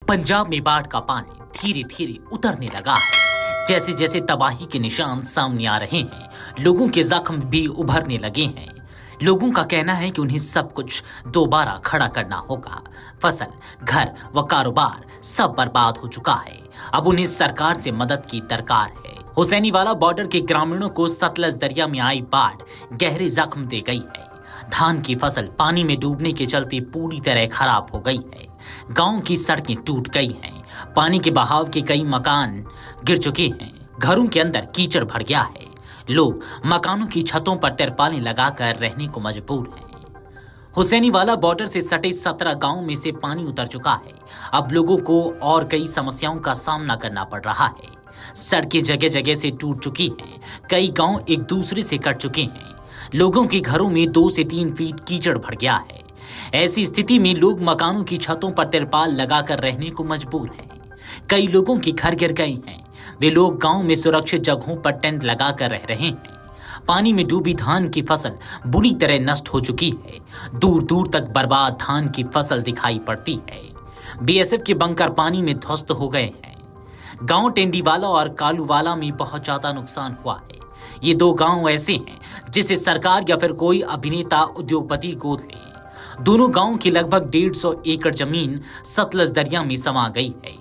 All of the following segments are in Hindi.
पंजाब में बाढ़ का पानी धीरे धीरे उतरने लगा है। जैसे जैसे तबाही के निशान सामने आ रहे हैं, लोगों के जख्म भी उभरने लगे हैं। लोगों का कहना है कि उन्हें सब कुछ दोबारा खड़ा करना होगा। फसल, घर व कारोबार सब बर्बाद हो चुका है। अब उन्हें सरकार से मदद की दरकार है। हुसैनीवाला बॉर्डर के ग्रामीणों को सतलज दरिया में आई बाढ़ गहरे जख्म दे गई है। धान की फसल पानी में डूबने के चलते पूरी तरह खराब हो गई है। गांव की सड़कें टूट गई हैं। पानी के बहाव के कई मकान गिर चुके हैं। घरों के अंदर कीचड़ भर गया है। लोग मकानों की छतों पर तिरपालें लगाकर रहने को मजबूर हैं। हुसैनीवाला बॉर्डर से सटे 17 गांवों में से पानी उतर चुका है। अब लोगों को और कई समस्याओं का सामना करना पड़ रहा है। सड़कें जगह जगह से टूट चुकी हैं। कई गांव एक दूसरे से कट चुके हैं। लोगों के घरों में 2 से 3 फीट कीचड़ भर गया है। ऐसी स्थिति में लोग मकानों की छतों पर तिरपाल लगाकर रहने को मजबूर हैं। कई लोगों के घर गिर गए हैं। वे लोग गांव में सुरक्षित जगहों पर टेंट लगाकर रह रहे हैं। पानी में डूबी धान की फसल बुरी तरह नष्ट हो चुकी है। दूर दूर तक बर्बाद धान की फसल दिखाई पड़ती है। बीएसएफ के बंकर पानी में ध्वस्त हो गए हैं। गांव टेंडीवाला और कालूवाला में बहुत ज्यादा नुकसान हुआ है। ये 2 गांव ऐसे हैं जिसे सरकार या फिर कोई अभिनेता उद्योगपति गोद ले। दोनों गांव की लगभग 150 एकड़ जमीन सतलज दरिया में समा गई है।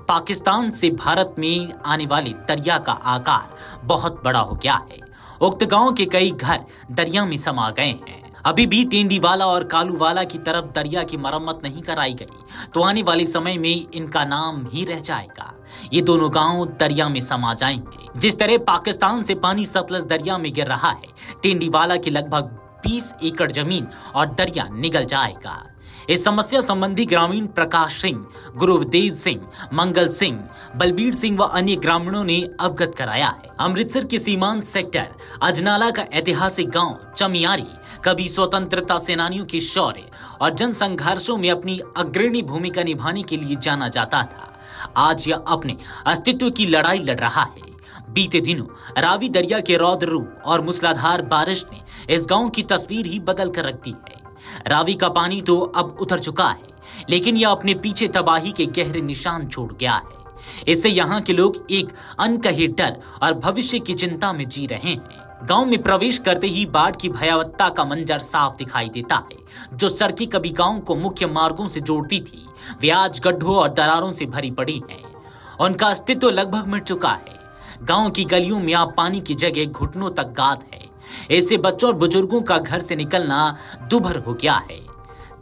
पाकिस्तान से भारत में आने वाले दरिया का आकार बहुत बड़ा हो गया है। उक्त गांव के कई घर दरिया में समा गए हैं। अभी भी टेंडीवाला और कालूवाला की तरफ दरिया की मरम्मत नहीं कराई गई तो आने वाले समय में इनका नाम ही रह जाएगा। ये दोनों गांव दरिया में समा जाएंगे। जिस तरह पाकिस्तान से पानी सतलज दरिया में गिर रहा है, टेंडीवाला की लगभग 20 एकड़ जमीन और दरिया निगल जाएगा। इस समस्या संबंधी ग्रामीण प्रकाश सिंह, गुरुदेव सिंह, मंगल सिंह, बलबीर सिंह व अन्य ग्रामीणों ने अवगत कराया है। अमृतसर के सीमांत सेक्टर अजनाला का ऐतिहासिक गांव चमियारी कभी स्वतंत्रता सेनानियों के शौर्य और जन संघर्षों में अपनी अग्रणी भूमिका निभाने के लिए जाना जाता था। आज यह अपने अस्तित्व की लड़ाई लड़ रहा है। बीते दिनों रावी दरिया के रौद्र रूप और मूसलाधार बारिश ने इस गांव की तस्वीर ही बदल कर रख दी है। रावी का पानी तो अब उतर चुका है, लेकिन यह अपने पीछे तबाही के गहरे निशान छोड़ गया है। इससे यहाँ के लोग एक अनकहे डर और भविष्य की चिंता में जी रहे हैं। गांव में प्रवेश करते ही बाढ़ की भयावहता का मंजर साफ दिखाई देता है। जो सड़कें कभी गांव को मुख्य मार्गों से जोड़ती थी, वे आज गड्ढों और दरारों से भरी पड़ी हैं। उनका अस्तित्व लगभग मिट चुका है। गांव की गलियों में अब पानी की जगह घुटनों तक गाद है। ऐसे बच्चों और बुजुर्गों का घर से निकलना दुभर हो गया है।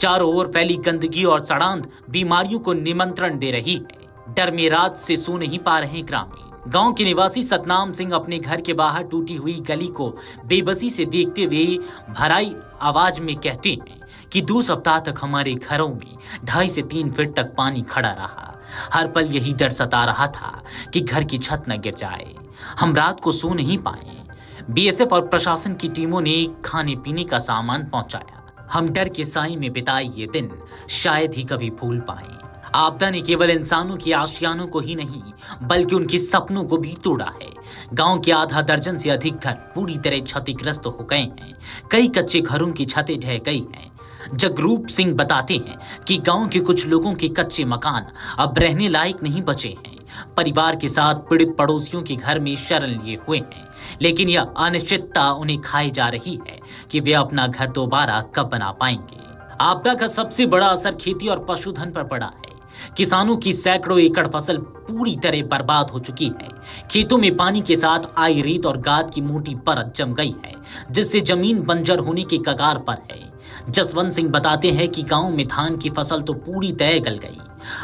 चारों ओर फैली गंदगी और सड़ांध बीमारियों को निमंत्रण दे रही है। डर में रात से सो नहीं पा रहे ग्रामीण। गांव के निवासी सतनाम सिंह अपने घर के बाहर टूटी हुई गली को बेबसी से देखते हुए भराई आवाज में कहते हैं कि 2 सप्ताह तक हमारे घरों में 2.5 से 3 फीट तक पानी खड़ा रहा। हर पल यही डर सता रहा था कि घर की छत न गिर जाए। हम रात को सो नहीं पाए। बीएसएफ और प्रशासन की टीमों ने खाने पीने का सामान पहुंचाया। हम डर के साए में बिताए ये दिन शायद ही कभी भूल पाए। आपदा ने केवल इंसानों की आशियानों को ही नहीं, बल्कि उनके सपनों को भी तोड़ा है। गांव के आधा दर्जन से अधिक घर पूरी तरह क्षतिग्रस्त हो गए हैं। कई कच्चे घरों की छतें ढह गई हैं। जगरूप सिंह बताते हैं कि गांव के कुछ लोगों के कच्चे मकान अब रहने लायक नहीं बचे हैं। परिवार के साथ पीड़ित पड़ोसियों के घर में शरण लिए हुए हैं, लेकिन यह अनिश्चितता उन्हें खाई जा रही है कि वे अपना घर दोबारा कब बना पाएंगे। आपदा का सबसे बड़ा असर खेती और पशुधन पर पड़ा है। किसानों की सैकड़ों एकड़ फसल पूरी तरह बर्बाद हो चुकी है। खेतों में पानी के साथ आई रेत और गाद की मोटी परत जम गई है, जिससे जमीन बंजर होने के कगार पर है। जसवंत सिंह बताते हैं कि गांव में धान की फसल तो पूरी तरह गल गई।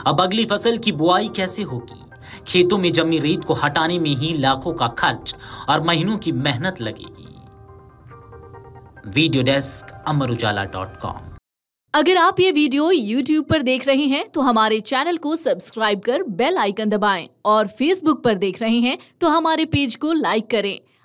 अब अगली फसल की बुआई कैसे होगी? खेतों में जमी रेत को हटाने में ही लाखों का खर्च और महीनों की मेहनत लगेगी। Video desk Amar Ujala dot com. अगर आप ये वीडियो YouTube पर देख रहे हैं तो हमारे चैनल को सब्सक्राइब कर बेल आइकन दबाएं और Facebook पर देख रहे हैं तो हमारे पेज को लाइक करें।